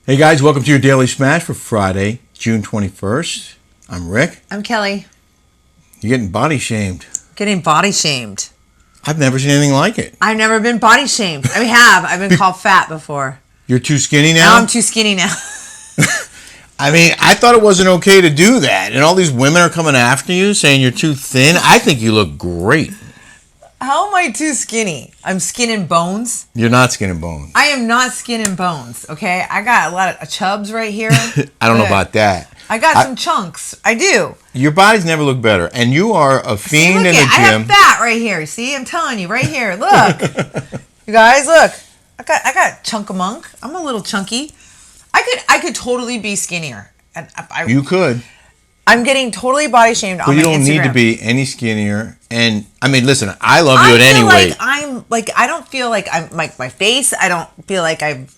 Hey guys, welcome to your Daily Smash for Friday, June 21st. I'm Rick. I'm Kelly. You're getting body shamed. Getting body shamed. I've never seen anything like it. I've never been body shamed. I have. I've been called fat before. You're too skinny now? Now I'm too skinny now. I mean, I thought it wasn't okay to do that. And all these women are coming after you saying you're too thin. I think you look great. How am I too skinny? I'm skin and bones. You're not skin and bones. I am not skin and bones, okay? I got a lot of chubs right here. I don't know about that. I got some chunks. I do. Your body's never looked better. And you are a fiend in the gym. I have fat right here. See, I'm telling you, right here. Look. You guys, look. I got chunk-a-monk. I'm a little chunky. I could totally be skinnier. You could. I'm getting totally body shamed on my Instagram. But you don't need to be any skinnier. And I mean, listen, I love you at any weight. I don't feel like I'm like my face. I don't feel like I've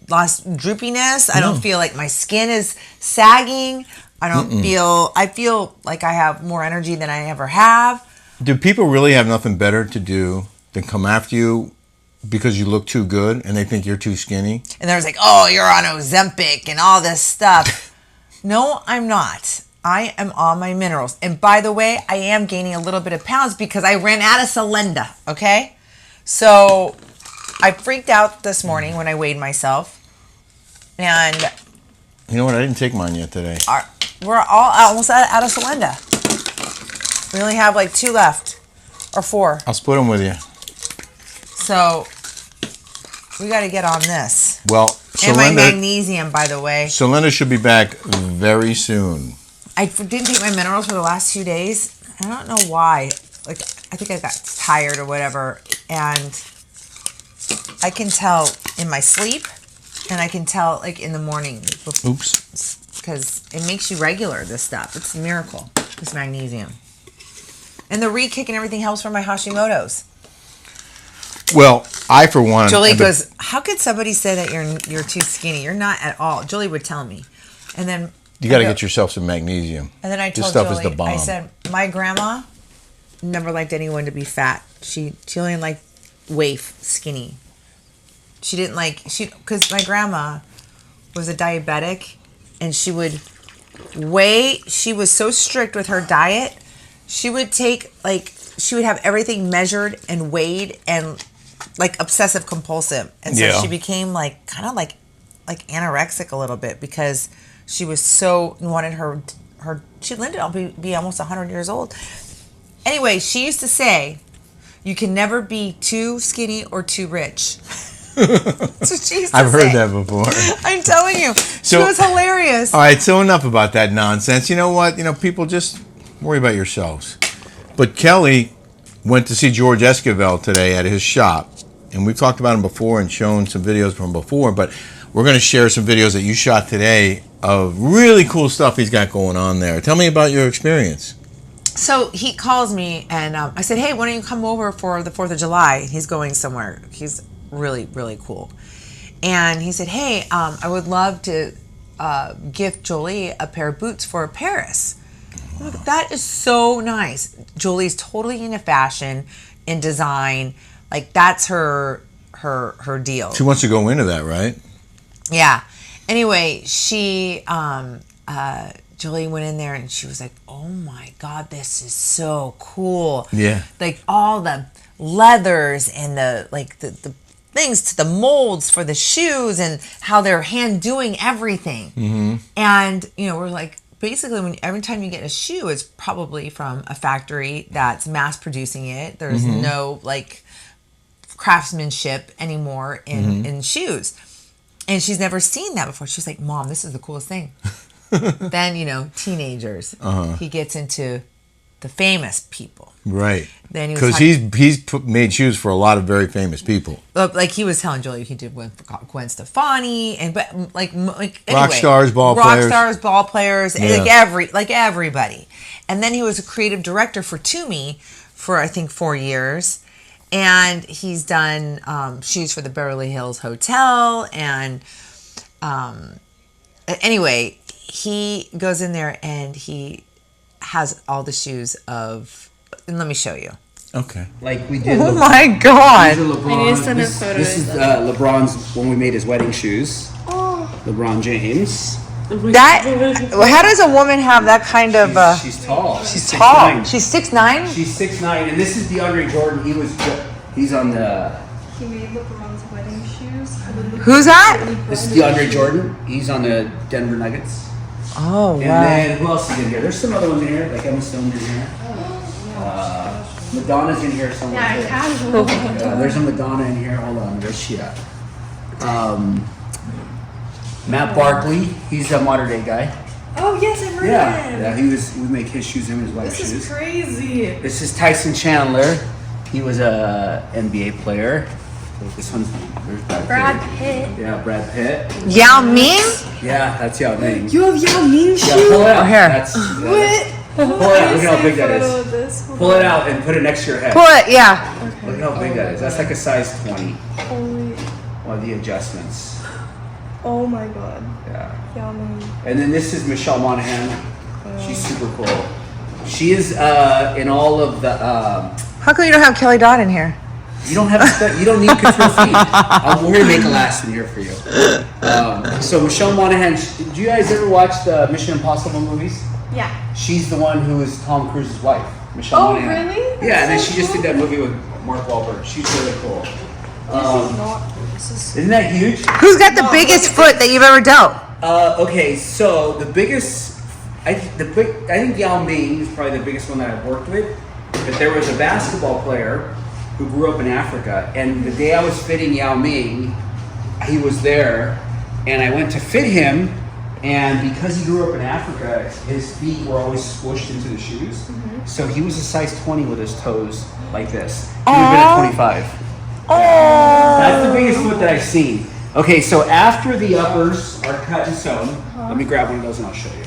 lost droopiness. I don't feel like my skin is sagging. I feel like I have more energy than I ever have. Do people really have nothing better to do than come after you because you look too good and they think you're too skinny? And there's like, oh, you're on Ozempic and all this stuff. No, I'm not. I am on my minerals. And by the way, I am gaining a little bit of pounds because I ran out of Selenda, okay? So I freaked out this morning when I weighed myself. And you know what? I didn't take mine yet today. We're all almost out of Selenda. We only have like 2 left or 4. I'll split them with you. So we got to get on this. Well, and my magnesium, by the way. Selena should be back very soon. I didn't take my minerals for the last 2 days. I don't know why. Like, I think I got tired or whatever. And I can tell in my sleep, and I can tell like in the morning. Oops. Because it makes you regular, this stuff. It's a miracle, this magnesium. And the re-kick and everything helps for my Hashimoto's. Well, I, for one... Jolie goes, how could somebody say that you're too skinny? You're not at all. Jolie would tell me. And then... You got to get yourself some magnesium. And then I told Jolie, is the bomb. I said, my grandma never liked anyone to be fat. She only liked waif, skinny. She didn't like... Because my grandma was a diabetic, and she would weigh... She was so strict with her diet, she would take, like... She would have everything measured and weighed and... like obsessive compulsive, and so she became like kind of like anorexic a little bit because she was so wanted her she lived to be almost 100 years old. Anyway, she used to say, "You can never be too skinny or too rich." That's what she used to I've say. heard that before. I'm telling you, she was hilarious. All right, so enough about that nonsense. You know what? People just worry about yourselves. But Kelly went to see George Esquivel today at his shop. And we've talked about him before and shown some videos from before, but we're going to share some videos that you shot today of really cool stuff he's got going on there. Tell me about your experience. So he calls me, and I said, hey, why don't you come over for the 4th of July? He's going somewhere. He's really, really cool. And he said, hey, I would love to gift Jolie a pair of boots for Paris. Look, that is so nice. Jolie's totally into fashion and design. Like, that's her deal. She wants to go into that, right? Yeah. Anyway, she Jolie went in there and she was like, oh my God, this is so cool. Yeah. Like all the leathers and the things to the molds for the shoes and how they're hand doing everything. Mm-hmm. And, we're like, basically, every time you get a shoe, it's probably from a factory that's mass producing it. There's no craftsmanship anymore in shoes. And she's never seen that before. She's like, Mom, this is the coolest thing. Then, teenagers. He gets into the famous people. Right. Then because he's made shoes for a lot of very famous people. Like he was telling Jolie, he did one for Gwen Stefani and anyway, rock stars, ball players, like everybody. And then he was a creative director for Toomey for I think 4 years, and he's done shoes for the Beverly Hills Hotel. And anyway, he goes in there and he has all the shoes of. And let me show you. Okay. Like we did. Oh my God! I need to send a photo. This is LeBron's when we made his wedding shoes. Oh. LeBron James. That. How does a woman have that kind of? She's tall. She's tall. She's 6'9". She's 6'9", and this is DeAndre Jordan. He's on the. He made LeBron's wedding shoes. Who's that? This is DeAndre Jordan. He's on the Denver Nuggets. Oh, And then who else is in here? There's some other ones in here, like Emma Stone's in here. Madonna's in here somewhere. Yeah, casual. There's a Madonna in here. Hold on, where's she at? Matt Barkley. He's a modern day guy. Oh yes, I've heard of him. Yeah, we make his shoes, him and his wife's shoes. This is crazy. This is Tyson Chandler. He was a NBA player. This one's there's Brad Pitt. Yeah, Brad Pitt. Yao Ming. Yeah, that's Yao Ming. You have Yao Ming shoes? Yeah, pull it out. Here. That's, What? pull it out. Look at how big that is. Pull it out and put it next to your head. Pull it. Yeah. Look at how big that is. That's like a size 20. Holy. One of the adjustments. Oh my god. Yeah. Yao Ming. And then this is Michelle Monaghan. She's super cool. She is in all of the. How come you don't have Kelly Dodd in here? You don't have you don't need control feed. We're gonna make a last one here for you. So Michelle Monaghan. Do you guys ever watch the Mission Impossible movies? Yeah. She's the one who is Tom Cruise's wife, Michelle Oh Monaghan. really? Yeah, and then That's she so just did that cool. movie with Mark Wahlberg. She's really cool. This is not. This is. Isn't that huge? Who's got the biggest foot that you've ever dealt? Okay, so the biggest, I think Yao Ming is probably the biggest one that I've worked with. But there was a basketball player who grew up in Africa, and the day I was fitting Yao Ming, he was there, and I went to fit him, and because he grew up in Africa, his feet were always squished into the shoes. So he was a size 20 with his toes like this. He would have been a 25. That's the biggest foot that I've seen. Okay, so after the uppers are cut and sewn, let me grab one of those and I'll show you.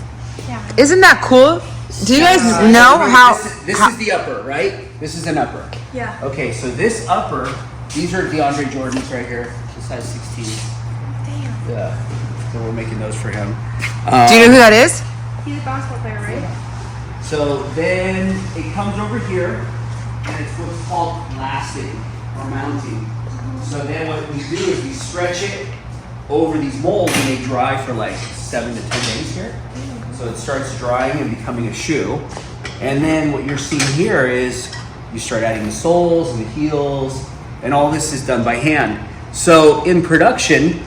Yeah. Isn't that cool? Do you guys know how? This is the upper, right? This is an upper. Yeah. Okay, so this upper, these are DeAndre Jordans right here, the size 16. Damn. Yeah, so we're making those for him. Do you know who that is? He's a basketball player, right? So then it comes over here, and it's what's called lasting or mounting. So then what we do is we stretch it over these molds, and they dry for like 7 to 10 days here. So it starts drying and becoming a shoe. And then what you're seeing here is you start adding the soles and the heels, and all this is done by hand. So in production,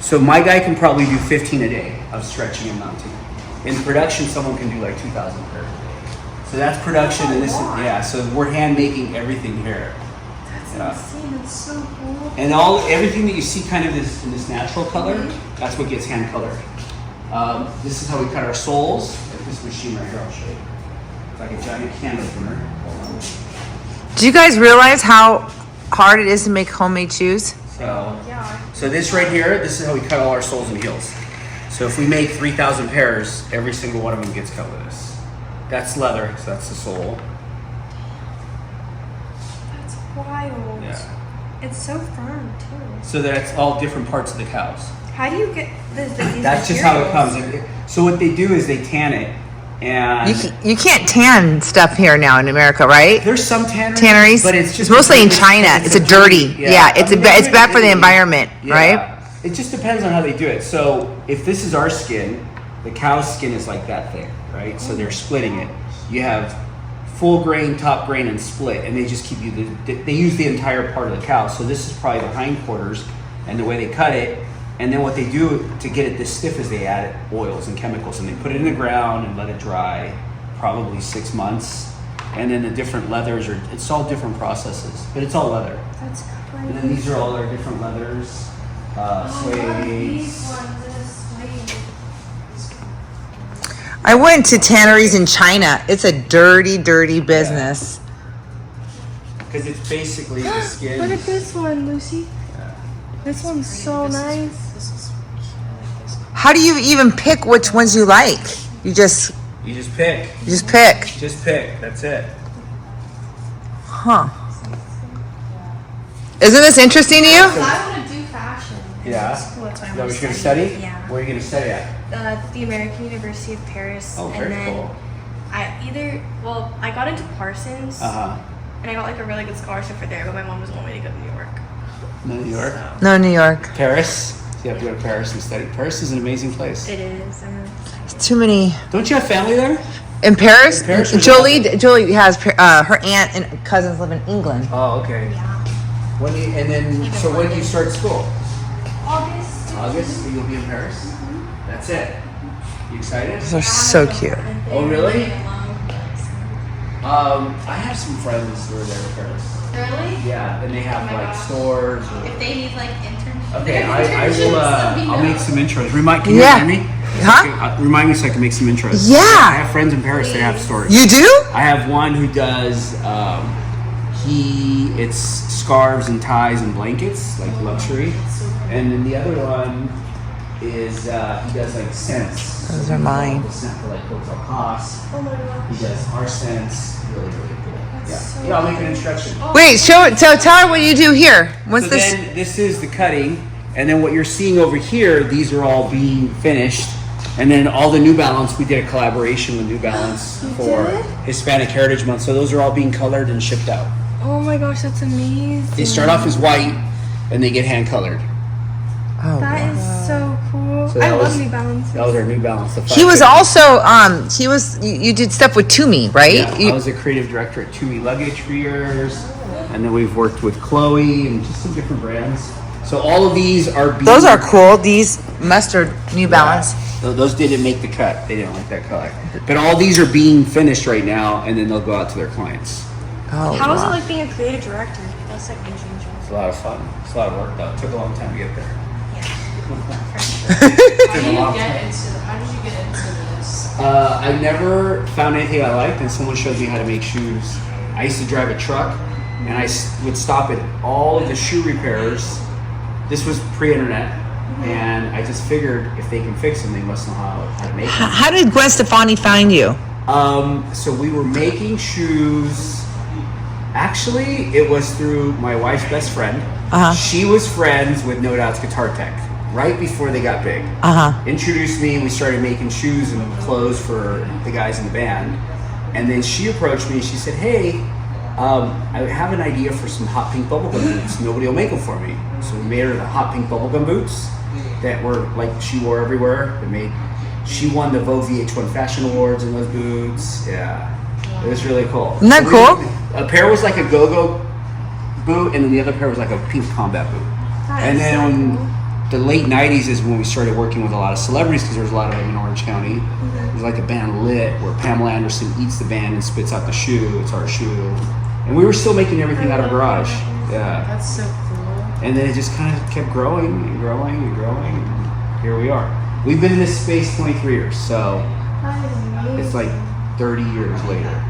so my guy can probably do 15 a day of stretching and mounting. In production, someone can do like 2,000 per. So that's production, and this is, yeah, so we're hand making everything here. That's insane. That's so cool. And everything that you see kind of in this natural color, that's what gets hand colored. This is how we cut our soles. Like this machine right here, I'll show you. It's like a giant can opener. Hold on. Do you guys realize how hard it is to make homemade shoes? So this right here, this is how we cut all our soles and heels. So if we make 3,000 pairs, every single one of them gets cut with this. That's leather, so that's the sole. That's wild. Yeah. It's so firm too. So that's all different parts of the cows. How do you get these That's just how it materials? comes. So what they do is they tan it, and You can't tan stuff here now in America, right? there's some Tanneries, but it's just mostly in China. It's a dirty. Yeah, it's bad for the environment, right? It just depends on how they do it. So if this is our skin, the cow's skin is like that thick, right? So they're splitting it. You have full grain, top grain, and split, and they just keep you. They use the entire part of the cow. So this is probably the hindquarters, and the way they cut it. And then what they do to get it this stiff is they add oils and chemicals, and they put it in the ground and let it dry, probably 6 months. And then the different leathers it's all different processes, but it's all leather. That's crazy. And then these are all our different leathers, suede. I went to tanneries in China. It's a dirty, dirty business. Because it's basically the skin. Look at this one, Lucy. This one's so nice. How do you even pick which ones you like? You just pick. pick. Just pick. That's it. Huh. Isn't this interesting to you? I want to do fashion. Yeah. School. That's why I Is that want what to you're going to study? Yeah. Where are you going to study at? The American University of Paris. Oh, and very then cool. I got into Parsons. Uh-huh. And I got like a really good scholarship for there, but my mom doesn't want me to go to New York. New York? No, New York. Paris? You have to go to Paris and study. Paris is an amazing place. It is. I'm really excited. Too many. Don't you have family there? In Paris, In Paris or Jolie has her aunt and cousins live in England. Oh, okay. When do you, and then, so when do you start school? August. August, so you'll be in Paris? That's it. You excited? Those are so cute. Oh, really? I have some friends who are there in Paris. Really? Yeah, and they have Oh my like gosh. stores. If they need like internships. Okay, I will. I'll make some intros. Can you Yeah. hear me? Huh? Okay, remind me so I can make some intros. Yeah. I have friends in Paris that have stores. You do? I have one who does. It's scarves and ties and blankets, like luxury, and then the other one is he does like scents. Those are mine. The scent for like Hotel Cost. Oh my gosh. He does our scents. Really cool. Yeah. so Yeah, I'll make an introduction. Wait, show it. Tell her what you do here. What's So this? then this is the cutting, and then what you're seeing over here, these are all being finished. And then all the New Balance, we did a collaboration with New Balance for did? Hispanic Heritage Month. So those are all being colored and shipped out. Oh my gosh, that's amazing. They start off as white, and they get hand colored. Oh, That is so cool. So I that love was- New Balance. That was our New Balance. The he was 550. also you did stuff with Toomey, right? Yeah, I was a creative director at Toomey Luggage for years, and then we've worked with Chloe and just some different brands. So all of these are being, Those are cool. These mustard New Balance. Those didn't make the cut. They didn't like that color. But all these are being finished right now, and then they'll go out to their clients. Oh, How is it wow. like being a creative director? That's like interesting. It's a lot of fun. It's a lot of work, though. It took a long time to get there. How did you get into this? I never found anything I liked, and someone showed me how to make shoes. I used to drive a truck, and I would stop at all of the shoe repairers. This was pre-internet, and I just figured if they can fix them, they must know how to make them. How did Gwen Stefani find you? So we were making shoes. Actually, it was through my wife's best friend. Uh-huh. She was friends with No Doubt's Guitar Tech right before they got big. Uh-huh. Introduced me, and we started making shoes and clothes for the guys in the band. And then she approached me and she said, "Hey, I have an idea for some hot pink bubblegum boots. Nobody will make them for me." So we made her the hot pink bubblegum boots that were like she wore everywhere. She won the Vogue VH1 Fashion Awards in those boots. Yeah, it was really cool. Isn't that cool? A pair was like a go-go boot, and then the other pair was like a pink combat boot. And then the late 90s is when we started working with a lot of celebrities, because there was a lot of them in Orange County. It was like a band Lit, where Pamela Anderson eats the band and spits out the shoe. It's our shoe. And we were still making everything out of garage. Yeah. That's so cool. And then it just kind of kept growing and growing and growing. And here we are. We've been in this space 23 years, so it's like 30 years later.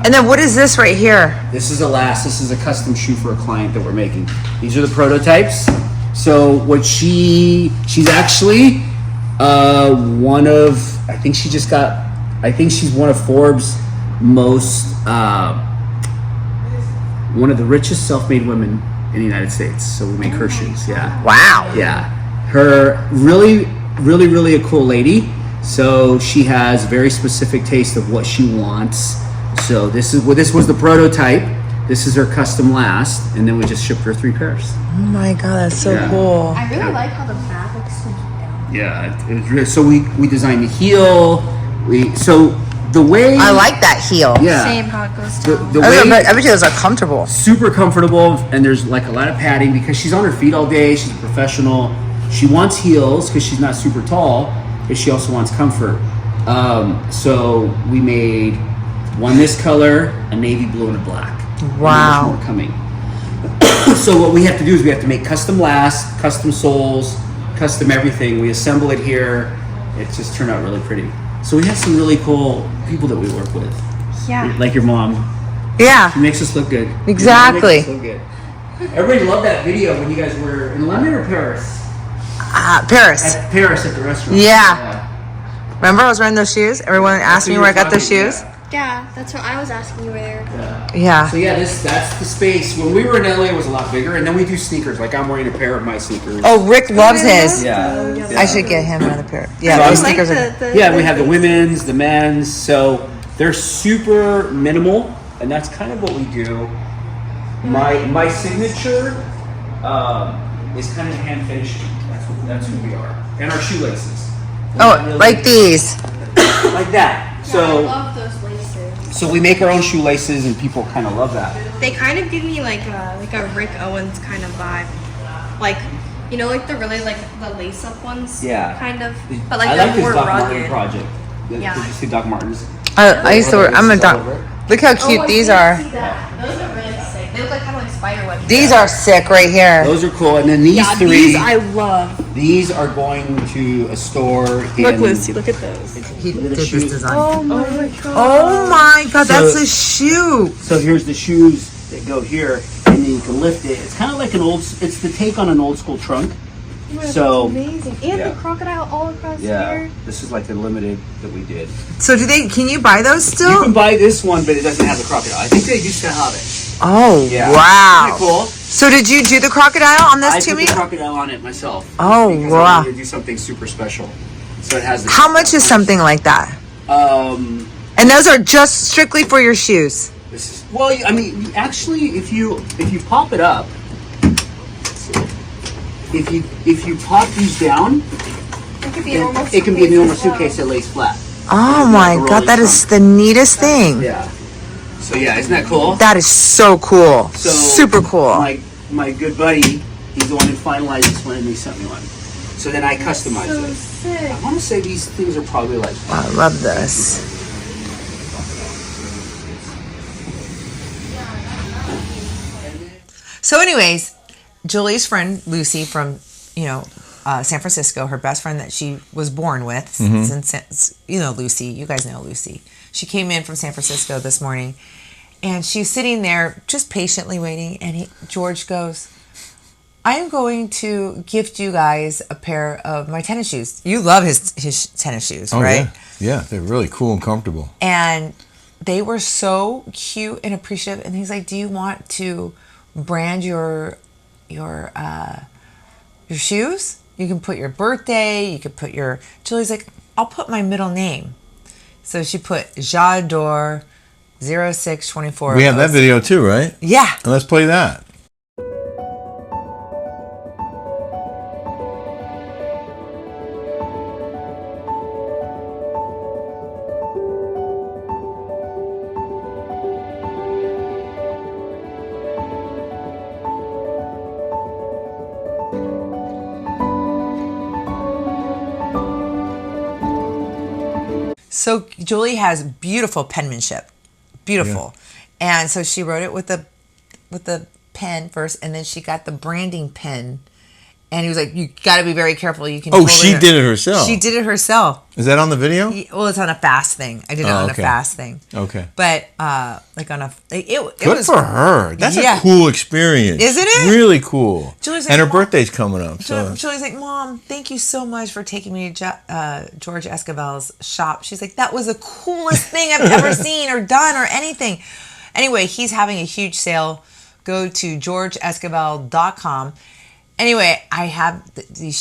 And then what is this right here? This is This is a custom shoe for a client that we're making. These are the prototypes. So what she's actually one of, I think she's one of Forbes most, one of the richest self-made women in the United States. So we make her shoes, yeah. Wow. Yeah. Her really a cool lady. So she has very specific taste of what she wants. So this was the prototype. This is her custom last, and then we just shipped her 3 pairs. Oh my god, that's so Yeah. cool. I really like how the fabric's so down. Yeah, it was really, so we designed the heel. The way I like that heel. yeah Same how it goes the, down. the I way bet you those are comfortable. super comfortable, and there's like a lot of padding because she's on her feet all day. She's a professional. She wants heels because she's not super tall, but she also wants comfort. So we made one this color, a navy blue, and a black. Wow. And there's more coming. So what we have to do is we have to make custom last, custom soles, custom everything. We assemble it here. It just turned out really pretty. So we have some really cool people that we work with. Yeah. Like your mom. Yeah. She makes us look good. Exactly. Makes us look good. Everybody loved that video when you guys were in London or Paris? Paris. At Paris at the restaurant. Yeah. Remember I was wearing those shoes? Everyone asked me where I got those shoes. Yeah, that's what I was asking you where. Yeah. So yeah, that's the space. When we were in LA, it was a lot bigger, and then we do sneakers. Like I'm wearing a pair of my sneakers. Oh, Rick loves his. Yeah. I should get him another pair. Yeah, So those I sneakers are. Yeah, we have the women's, the men's. So they're super minimal, and that's kind of what we do. My signature is kind of hand finishing. That's who we are. And our shoelaces. Oh, like these. Like that. I So love those laces. so we make our own shoelaces, and people kind of love that. They kind of give me like a Rick Owens kind of vibe, like you know, like the really like the lace up ones. Yeah. Kind of, but like I they're like his more Doc Martin rugged. project. Yeah. Did you see Doc Martin's? I used to. I'm a doc. Look how cute these are. See that? Those are really sick. They look like kind of like spider webs. These are sick right here. Those are cool. And then these Yeah, three. these I love. These are going to a store. Look, in, Lucy, look at those. He Look did at the this shoes. design. Oh my god. Oh my god, that's So- a shoe. So here's the shoes that go here, and then you can lift it. It's kind of like it's the take on an old school trunk. So Amazing. And yeah. the crocodile all across yeah, here. this is like the limited that we did. So can you buy those You still? can buy this one, but it doesn't have the crocodile. I think they used to have it. Oh, Yeah. wow. Isn't that cool? So did you do the crocodile on I this to put me? the crocodile on it myself. Oh, because wow. I wanted to do something super special. So it has. The How much is something like that? And those are just strictly for your shoes. This is, well, I mean, actually, if you pop it up, if you pop these down, It could be a normal it can be a normal as well. suitcase that lays flat. Oh my god, that is the neatest thing. Yeah. So yeah, isn't that cool? That is so cool. So Super cool. My good buddy, he's the one who finalized this one, and he sent me one. So then I customized So it. sick. I want to say these things are probably like. I love this. So anyways, Jolie's friend Lucy from, San Francisco, her best friend that she was born with, since Lucy, you guys know Lucy. She came in from San Francisco this morning, and she's sitting there just patiently waiting, and George goes, I am going to gift you guys a pair of my tennis shoes. You love his tennis shoes, right? Yeah, they're really cool and comfortable. And they were so cute and appreciative. And he's like, do you want to brand your shoes? You can put your birthday, you could put your... Julie's like, I'll put my middle name. So she put J'adore 0624. We have that video too, right? Yeah. And let's play that. So Jolie has beautiful penmanship, beautiful, and so she wrote it with the pen first, and then she got the branding pen, and he was like, "You got to be very careful. You can." Oh, she did it herself. She did it herself. Is that on the video? Well, it's on a fast thing. I did it on okay. a fast thing. Okay. But like on a it Good was for her. That's Yeah. a cool experience. Isn't it? Really cool. Julie's like, and her "Mom." birthday's coming up. So Julie's like, Mom, thank you so much for taking me to George Esquivel's shop. She's like, that was the coolest thing I've ever seen or done or anything. Anyway, he's having a huge sale. Go to georgeesquivel.com. Anyway, I have these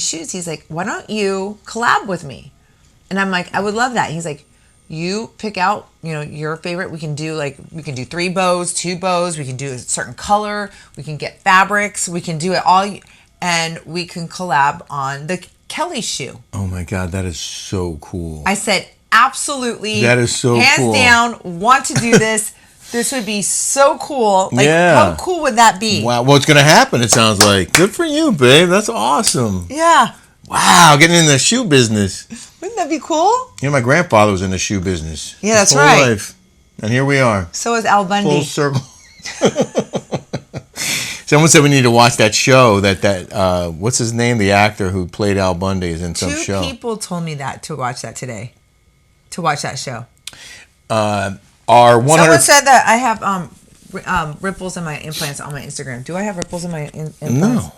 shoes. He's like, why don't you collab with me? And I'm like, I would love that. He's like, you pick out, your favorite. We can do 3 bows, 2 bows. We can do a certain color. We can get fabrics. We can do it all. And we can collab on the Kelly shoe. oh my God, that is so cool. I said, absolutely. That is so hands cool. down, want to do this. This would be so cool. Like, Yeah. how cool would that be? Wow, what's going to happen, it sounds like. Good for you, babe. That's awesome. Yeah. Wow, getting in the shoe business. Wouldn't that be cool? My grandfather was in the shoe business. Yeah, that's his whole right. life. And here we are. So is Al Bundy. Full circle. Someone said we need to watch that show. That what's his name? The actor who played Al Bundy is in some 2 show. people told me that to watch that today. To watch that show. Our 100. Someone said that I have ripples in my implants on my Instagram. Do I have ripples in my implants? No,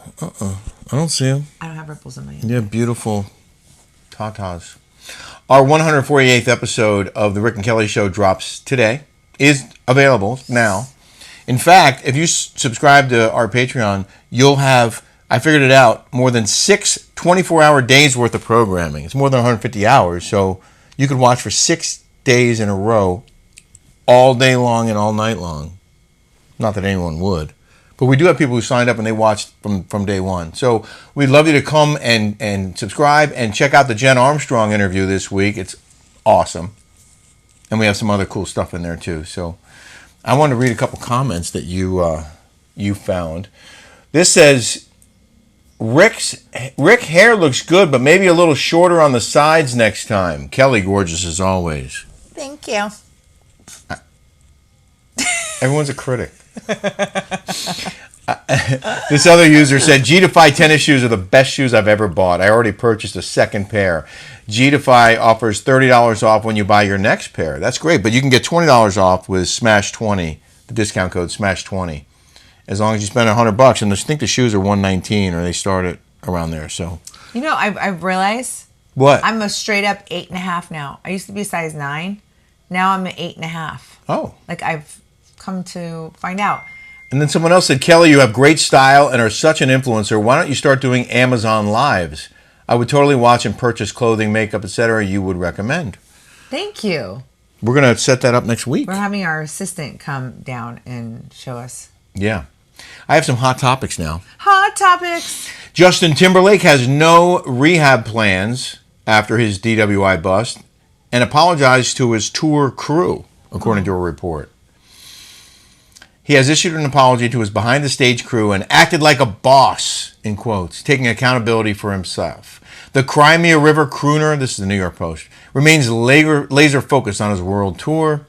I don't see him. I don't have ripples in my implants. Yeah, beautiful tatas. Our 148th episode of the Rick and Kelly Show drops today. Is available now. In fact, if you subscribe to our Patreon, you'll have, I figured it out, more than 6 24-hour days worth of programming. It's more than 150 hours, so you could watch for 6 days in a row, all day long and all night long. Not that anyone would. But But we do have people who signed up and they watched from day one. So we'd love you to come and subscribe and check out the Jen Armstrong interview this week. It's awesome. And we have some other cool stuff in there too. So I want to read a couple comments that you found. This says, Rick hair looks good, but maybe a little shorter on the sides next time. Kelly, gorgeous as always. Thank you. Everyone's a critic. This other user said, G-Defy tennis shoes are the best shoes I've ever bought. I already purchased a second pair. G-Defy offers $30 off when you buy your next pair. That's great, but you can get $20 off with SMASH20, the discount code SMASH20, as long as you spend $100. And I think the shoes are $119, or they start at around there. So, You know, I realized what? I'm a straight up 8.5 now. I used to be a size 9. Now I'm an 8.5. Oh. Like I've come to find out. And then someone else said, Kelly, you have great style and are such an influencer. Why don't you start doing Amazon Lives? I would totally watch and purchase clothing, makeup, etc. you would recommend. Thank you. We're going to set that up next week. We're having our assistant come down and show us. Yeah. I have some hot topics now. Hot topics. Justin Timberlake has no rehab plans after his DWI bust and apologized to his tour crew, according to a report. He has issued an apology to his behind-the-stage crew and acted like a boss, in quotes, taking accountability for himself. The Crimea River crooner, this is the New York Post, remains laser focused on his world tour.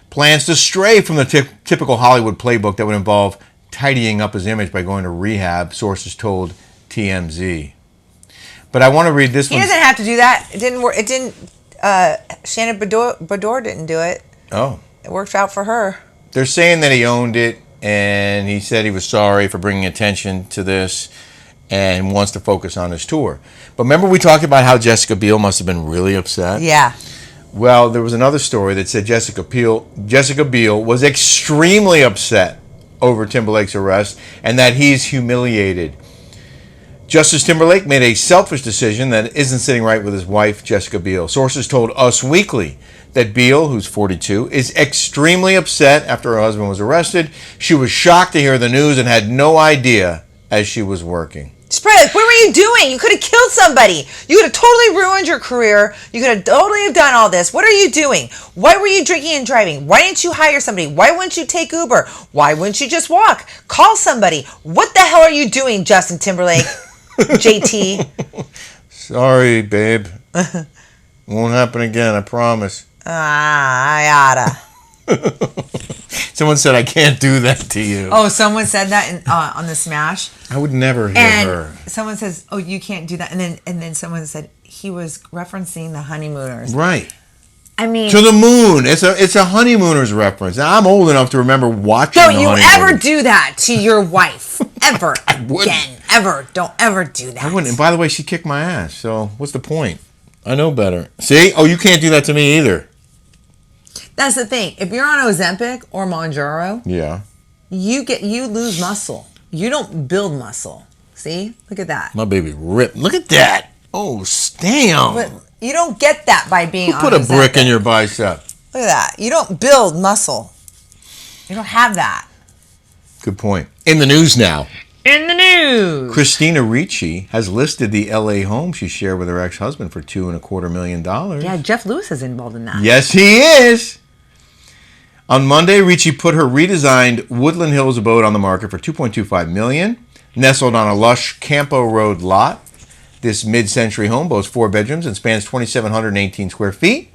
Plans to stray from the typical Hollywood playbook that would involve tidying up his image by going to rehab, sources told TMZ. But I want to read this one. He doesn't have to do that. It didn't work. It didn't. Shannon Bedore didn't do it. Oh. It worked out for her. They're saying that he owned it, and he said he was sorry for bringing attention to this and wants to focus on his tour. But remember we talked about how Jessica Biel must have been really upset? Yeah. Well, there was another story that said Jessica Biel was extremely upset over Timberlake's arrest and that he's humiliated. Justice Timberlake made a selfish decision that isn't sitting right with his wife, Jessica Biel. Sources told Us Weekly that Biel, who's 42, is extremely upset after her husband was arrested. She was shocked to hear the news and had no idea as she was working. Spread, what were you doing? You could have killed somebody. You could have totally ruined your career. You could have totally have done all this. What are you doing? Why were you drinking and driving? Why didn't you hire somebody? Why wouldn't you take Uber? Why wouldn't you just walk? Call somebody. What the hell are you doing, Justin Timberlake? JT. Sorry, babe. Won't happen again, I promise. I oughta. Someone said I can't do that to you. Oh, someone said that on the Smash. I would never hear And her. someone says, "Oh, you can't do that." And then someone said he was referencing the honeymooners. Right. I mean, To the moon. It's a honeymooners reference. Now, I'm old enough to remember watching don't the you honeymooners. ever do that to your wife ever I wouldn't. again? Ever? Don't ever do that. I wouldn't. And by the way, she kicked my ass. So what's the point? I know better. See? Oh, you can't do that to me either. That's the thing. If you're on Ozempic or Mounjaro, Yeah. you lose muscle. You don't build muscle. See? Look at that. My baby ripped. Look at that. Oh, damn. But you don't get that by being Who on put a Ozempic. brick in your bicep? Look at that. You don't build muscle. You don't have that. Good point. In the news now. In the news. Christina Ricci has listed the LA home she shared with her ex-husband for $2.25 million. Yeah, Jeff Lewis is involved in that. Yes, he is. On Monday, Ricci put her redesigned Woodland Hills abode on the market for $2.25 million, nestled on a lush Campo Road lot. This mid-century home boasts 4 bedrooms and spans 2,718 square feet.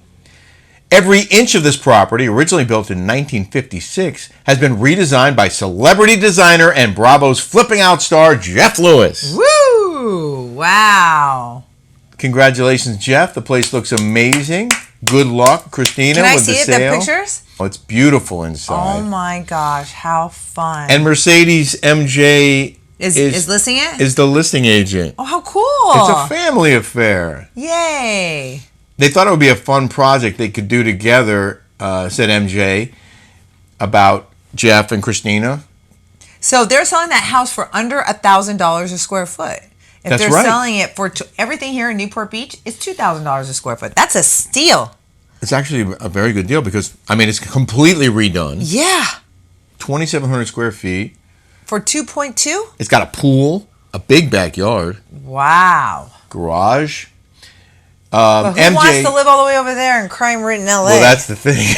Every inch of this property, originally built in 1956, has been redesigned by celebrity designer and Bravo's Flipping Out star Jeff Lewis. Woo! Wow. Congratulations, Jeff. The place looks amazing. Good luck, Christina, Can I with see the it, sale. the pictures? Oh, it's beautiful inside. Oh my gosh, how fun. And Mercedes MJ is listing it? is the listing agent. Oh, how cool. It's a family affair. Yay. They thought it would be a fun project they could do together, said MJ, about Jeff and Christina. So they're selling that house for under $1,000 a square foot. If That's they're right. selling it for everything here in Newport Beach, it's $2,000 a square foot. That's a steal. It's actually a very good deal because, I mean, it's completely redone. Yeah. 2,700 square feet. For 2.2? It's got a pool, a big backyard, Wow. garage. But who MJ wants to live all the way over there in crime-ridden LA? Well, that's the thing.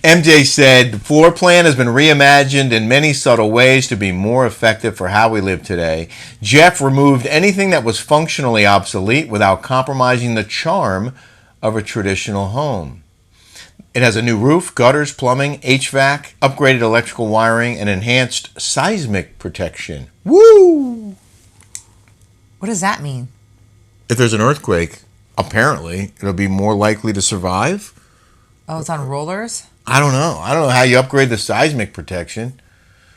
MJ said, the floor plan has been reimagined in many subtle ways to be more effective for how we live today. Jeff removed anything that was functionally obsolete without compromising the charm of a traditional home. It has a new roof, gutters, plumbing, HVAC, upgraded electrical wiring, and enhanced seismic protection. Woo! What does that mean? If there's an earthquake, apparently, it'll be more likely to survive. Oh, it's on rollers? I don't know. I don't know how you upgrade the seismic protection.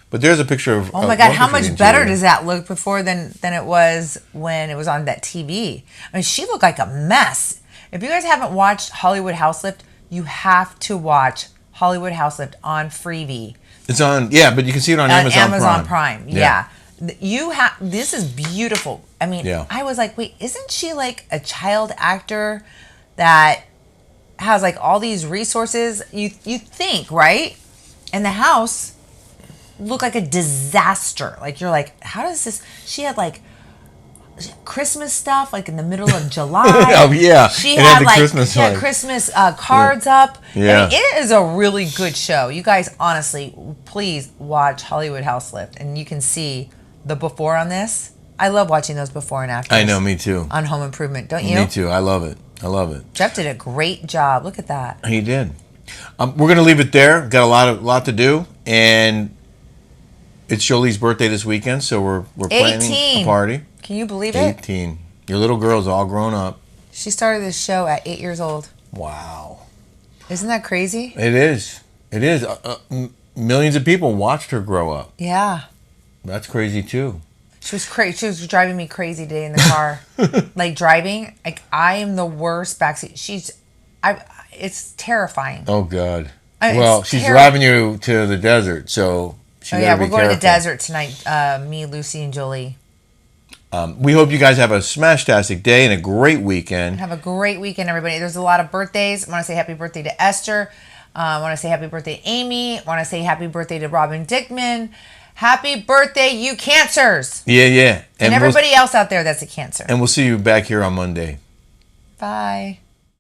But there's a picture of... Oh my God, how much better does that look before than it was when it was on that TV? I mean, she looked like a mess. If you guys haven't watched Hollywood House Lift, you have to watch Hollywood House Lift on Freevee. It's on... Yeah, but you can see it on Amazon Prime. Yeah. This is beautiful. I mean, Yeah. I was like, wait, isn't she like a child actor that has like all these resources? You think, right? And the house looked like a disaster. Like, you're like, how does this... She had like Christmas stuff like in the middle of July. Oh yeah, She it had the like Christmas lights. Christmas cards up. Yeah. I mean, it is a really good show. You guys, honestly, please watch Hollywood House Lift, and you can see the before on this. I love watching those before and after. I know, me too. On Home Improvement, don't you? Me too. I love it. I love it. Jeff did a great job. Look at that. He did. We're gonna leave it there. Got a lot to do, and it's Jolie's birthday this weekend, so we're planning 18. a party. Can you believe it? 18. Your little girl's all grown up. She started this show at 8 years old. Wow. Isn't that crazy? It is. It is. Millions of people watched her grow up. Yeah. That's crazy too. She was crazy. She was driving me crazy today in the car. Like driving, like I am the worst backseat. It's terrifying. Oh God. It's Well, she's driving you to the desert, so she Oh better yeah, be we're going to the careful. desert tonight. Me, Lucy, and Jolie. We hope you guys have a smash-tastic day and a great weekend. Have a great weekend, everybody. There's a lot of birthdays. I want to say happy birthday to Esther. I want to say happy birthday to Amy. I want to say happy birthday to Robin Dickman. Happy birthday, you cancers. Yeah. And everybody else out there that's a cancer. And we'll see you back here on Monday. Bye.